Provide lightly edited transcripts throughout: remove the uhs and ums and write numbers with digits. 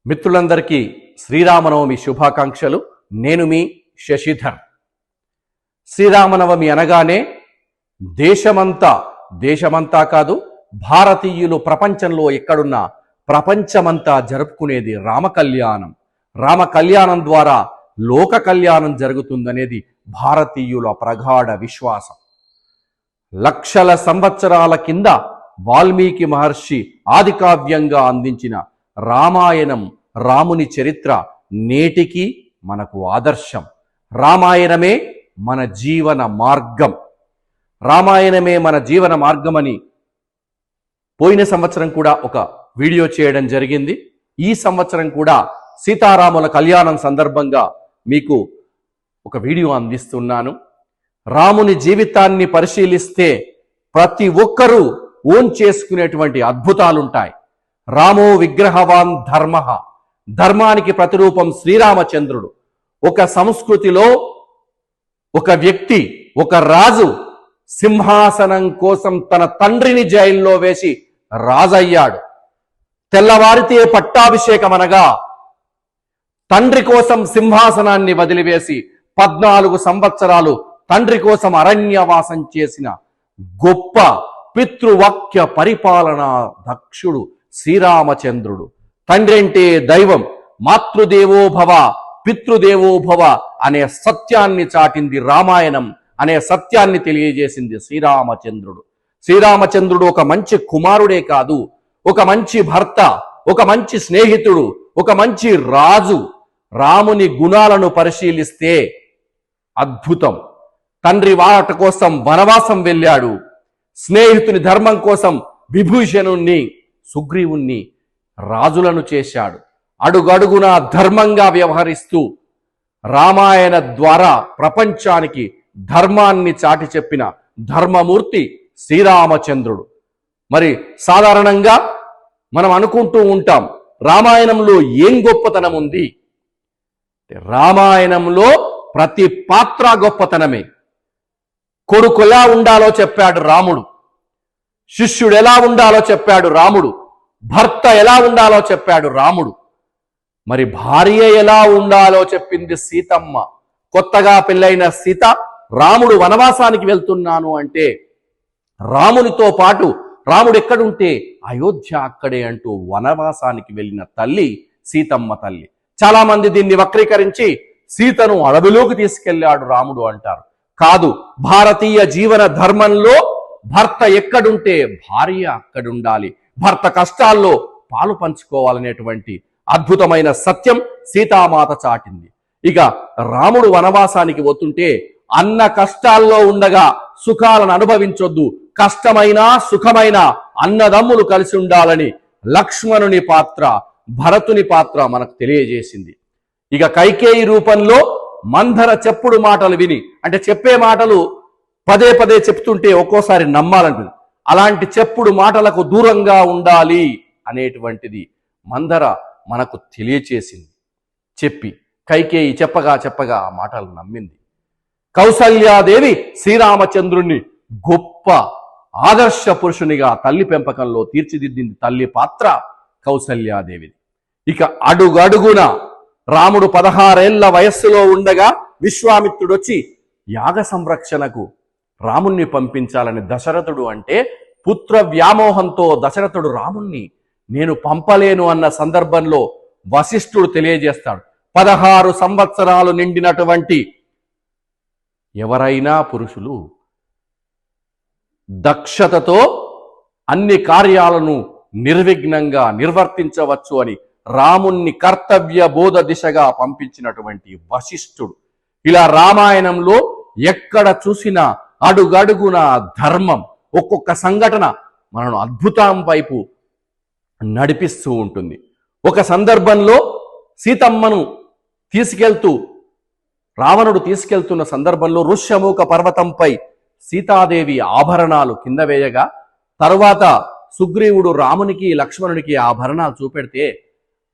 మిత్రులందరికీ శ్రీరామనవమి శుభాకాంక్షలు. నేను మీ శశిధర్. శ్రీరామనవమి అనగానే దేశమంతా కాదు, భారతీయులు ప్రపంచంలో ఎక్కడున్నా ప్రపంచమంతా జరుపుకునేది రామకళ్యాణం. రామకళ్యాణం ద్వారా లోక కళ్యాణం జరుగుతుందనేది భారతీయుల ప్రగాఢ విశ్వాసం. లక్షల సంవత్సరాల కింద వాల్మీకి మహర్షి ఆదికావ్యంగా అందించిన రామాయణం, రాముని చరిత్ర నేటికి మనకు ఆదర్శం. రామాయణమే మన జీవన మార్గం. రామాయణమే మన జీవన మార్గమని పోయిన సంవత్సరం కూడా ఒక వీడియో చేయడం జరిగింది. ఈ సంవత్సరం కూడా సీతారాముల కళ్యాణం సందర్భంగా మీకు ఒక వీడియో అందిస్తున్నాను. రాముని జీవితాన్ని పరిశీలిస్తే ప్రతి ఒక్కరూ ఓన్ చేసుకునేటువంటి అద్భుతాలుంటాయి. రామో విగ్రహవాన్ ధర్మ, ధర్మానికి ప్రతిరూపం శ్రీరామచంద్రుడు. ఒక సంస్కృతిలో ఒక వ్యక్తి, ఒక రాజు సింహాసనం కోసం తన తండ్రిని జైల్లో వేసి రాజయ్యాడు. తెల్లవారితే పట్టాభిషేకం అనగా తండ్రి కోసం సింహాసనాన్ని వదిలివేసి 14 సంవత్సరాలు తండ్రి కోసం అరణ్యవాసం చేసిన గొప్ప పితృవాక్య పరిపాలనా దక్షుడు శ్రీరామచంద్రుడు. తండ్రి అంటే దైవం, మాతృదేవోభవ పితృదేవోభవ అనే సత్యాన్ని చాటింది రామాయణం. అనే సత్యాన్ని తెలియజేసింది శ్రీరామచంద్రుడు. శ్రీరామచంద్రుడు ఒక మంచి కుమారుడే కాదు, ఒక మంచి భర్త, ఒక మంచి స్నేహితుడు, ఒక మంచి రాజు. రాముని గుణాలను పరిశీలిస్తే అద్భుతం. తండ్రి వాట కోసం వనవాసం వెళ్ళాడు. స్నేహితుని ధర్మం కోసం విభూషణుణ్ణి, సుగ్రీవుణ్ణి రాజులను చేశాడు. అడుగడుగునా ధర్మంగా వ్యవహరిస్తూ రామాయణ ద్వారా ప్రపంచానికి ధర్మాన్ని చాటి చెప్పిన ధర్మమూర్తి శ్రీరామచంద్రుడు. మరి సాధారణంగా మనం అనుకుంటూ ఉంటాం, రామాయణంలో ఏం గొప్పతనం ఉంది? రామాయణంలో ప్రతి పాత్ర గొప్పతనమే. కొడుకు ఎలా ఉండాలో చెప్పాడు రాముడు, శిష్యుడు ఎలా ఉండాలో చెప్పాడు రాముడు, భర్త ఎలా ఉండాలో చెప్పాడు రాముడు. మరి భార్య ఎలా ఉండాలో చెప్పింది సీతమ్మ. కొత్తగా పెళ్ళైన సీత రాముడు వనవాసానికి వెళ్తున్నాను అంటే రామునితో పాటు రాముడు ఎక్కడుంటే అయోధ్య అక్కడే అంటూ వనవాసానికి వెళ్ళిన తల్లి సీతమ్మ తల్లి. చాలా మంది దీన్ని వక్రీకరించి సీతను అడవిలోకి తీసుకెళ్లాడు రాముడు అంటారు. కాదు, భారతీయ జీవన ధర్మంలో భర్త ఎక్కడుంటే భార్య అక్కడుండాలి, భర్త కష్టాల్లో పాలు పంచుకోవాలనేటువంటి అద్భుతమైన సత్యం సీతామాత చాటింది. ఇక రాముడు వనవాసానికి పోతుంటే అన్న కష్టాల్లో ఉండగా సుఖాలను అనుభవించొద్దు, కష్టమైన సుఖమైన అన్నదమ్ములు కలిసి ఉండాలని లక్ష్మణుని పాత్ర, భరతుని పాత్ర మనకు తెలియజేసింది. ఇక కైకేయి రూపంలో మందర చెప్పుడు మాటలు విని, అంటే చెప్పే మాటలు పదే పదే చెప్తుంటే ఒక్కోసారి నమ్మాలంటుంది, అలాంటి చెప్పుడు మాటలకు దూరంగా ఉండాలి అనేటువంటిది మందర మనకు తెలియచేసింది. చెప్పి కైకేయి చెప్పగా ఆ మాటలు నమ్మింది. కౌసల్యాదేవి శ్రీరామచంద్రుణ్ణి గొప్ప ఆదర్శ పురుషునిగా తల్లి పెంపకంలో తీర్చిదిద్దింది. తల్లి పాత్ర కౌసల్యాదేవిది. ఇక అడుగడుగున రాముడు 16 ఏళ్ల వయస్సులో ఉండగా విశ్వామిత్రుడు వచ్చి యాగ సంరక్షణకు రాముణ్ణి పంపించాలని దశరథుడు అంటే పుత్ర వ్యామోహంతో దశరథుడు రాముణ్ణి నేను పంపలేను అన్న సందర్భంలో వశిష్ఠుడు తెలియజేస్తాడు, 16 సంవత్సరాలు నిండినటువంటి ఎవరైనా పురుషులు దక్షతతో అన్ని కార్యాలను నిర్విఘ్నంగా నిర్వర్తించవచ్చు అని రాముణ్ణి కర్తవ్య బోధ దిశగా పంపించినటువంటి వశిష్ఠుడు. ఇలా రామాయణంలో ఎక్కడ చూసినా అడుగడుగున ధర్మం, ఒక్కొక్క సంఘటన మనను అద్భుతం వైపు నడిపిస్తూ ఉంటుంది. ఒక సందర్భంలో సీతమ్మను తీసుకెళ్తూ రావణుడు తీసుకెళ్తున్న సందర్భంలో ఋష్యమూక పర్వతంపై సీతాదేవి ఆభరణాలు కింద వేయగా తరువాత సుగ్రీవుడు రామునికి లక్ష్మణునికి ఆభరణాలు చూపెడితే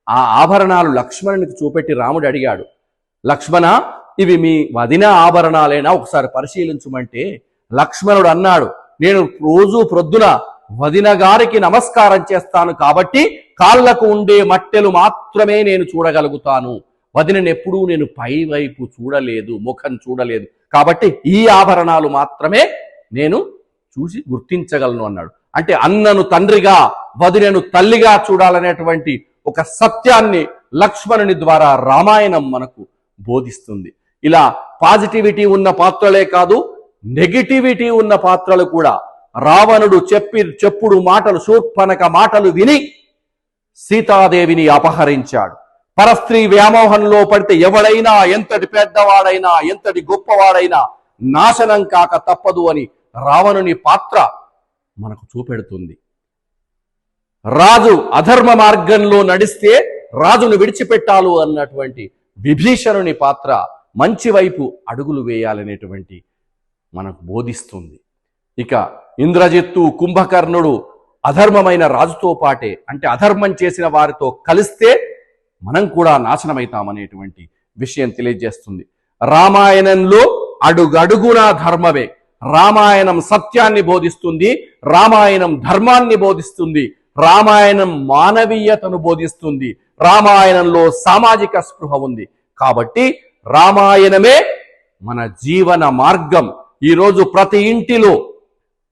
ఆ ఆభరణాలు లక్ష్మణునికి చూపెట్టి రాముడు అడిగాడు, లక్ష్మణ ఇవి మీ వదిన ఆభరణాలేనా, ఒకసారి పరిశీలించమంటే లక్ష్మణుడు అన్నాడు, నేను రోజు ప్రొద్దున వదిన గారికి నమస్కారం చేస్తాను కాబట్టి కాళ్లకు ఉండే మట్టెలు మాత్రమే నేను చూడగలుగుతాను. వదినను ఎప్పుడూ నేను పై వైపు చూడలేదు, ముఖం చూడలేదు, కాబట్టి ఈ ఆభరణాలు మాత్రమే నేను చూసి గుర్తించగలను అన్నాడు. అంటే అన్నను తండ్రిగా, వదినను తల్లిగా చూడాలనేటువంటి ఒక సత్యాన్ని లక్ష్మణుని ద్వారా రామాయణం మనకు బోధిస్తుంది. ఇలా పాజిటివిటీ ఉన్న పాత్రలే కాదు, నెగిటివిటీ ఉన్న పాత్రలు కూడా. రావణుడు చెప్పుడు మాటలు, శూర్పణఖ మాటలు విని సీతాదేవిని అపహరించాడు. పరస్త్రీ వ్యామోహంలో పడితే ఎవడైనా, ఎంతటి పెద్దవాడైనా, ఎంతటి గొప్పవాడైనా నాశనం కాక తప్పదు అని రావణుని పాత్ర మనకు చూపెడుతుంది. రాజు అధర్మ మార్గంలో నడిస్తే రాజును విడిచిపెట్టాలు అన్నటువంటి విభీషణుని పాత్ర మంచి వైపు అడుగులు వేయాలనేటువంటి మనకు బోధిస్తుంది. ఇక ఇంద్రజిత్తు, కుంభకర్ణుడు అధర్మమైన రాజుతో పాటే, అంటే అధర్మం చేసిన వారితో కలిస్తే మనం కూడా నాశనమవుతామనేటువంటి విషయం తెలియజేస్తుంది. రామాయణంలో అడుగడుగునా ధర్మమే. రామాయణం సత్యాన్ని బోధిస్తుంది, రామాయణం ధర్మాన్ని బోధిస్తుంది, రామాయణం మానవీయతను బోధిస్తుంది, రామాయణంలో సామాజిక స్పృహ ఉంది. కాబట్టి రామాయణమే మన జీవన మార్గం. ఈరోజు ప్రతి ఇంటిలో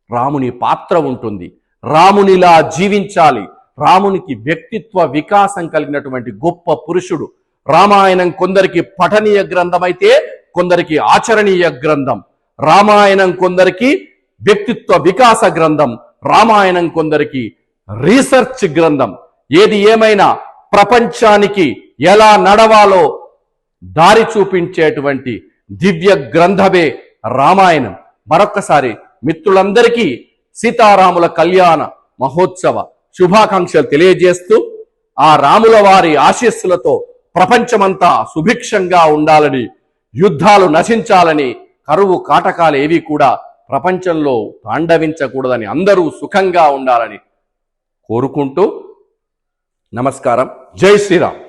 రాముని పాత్ర ఉంటుంది. రామునిలా జీవించాలి. రామునికి వ్యక్తిత్వ వికాసం కలిగినటువంటి గొప్ప పురుషుడు. రామాయణం కొందరికి పఠనీయ గ్రంథం అయితే కొందరికి ఆచరణీయ గ్రంథం. రామాయణం కొందరికి వ్యక్తిత్వ వికాస గ్రంథం, రామాయణం కొందరికి రీసెర్చ్ గ్రంథం. ఏది ఏమైనా ప్రపంచానికి ఎలా నడవాలో దారి చూపించేటువంటి దివ్య గ్రంథమే రామాయణం. మరొక్కసారి మిత్రులందరికీ సీతారాముల కళ్యాణ మహోత్సవ శుభాకాంక్షలు తెలియజేస్తూ, ఆ రాముల వారి ఆశీస్సులతో ప్రపంచమంతా సుభిక్షంగా ఉండాలని, యుద్ధాలు నశించాలని, కరువు కాటకాలు ఏవి కూడా ప్రపంచంలో తాండవించకూడదని, అందరూ సుఖంగా ఉండాలని కోరుకుంటూ నమస్కారం. జై శ్రీరామ్.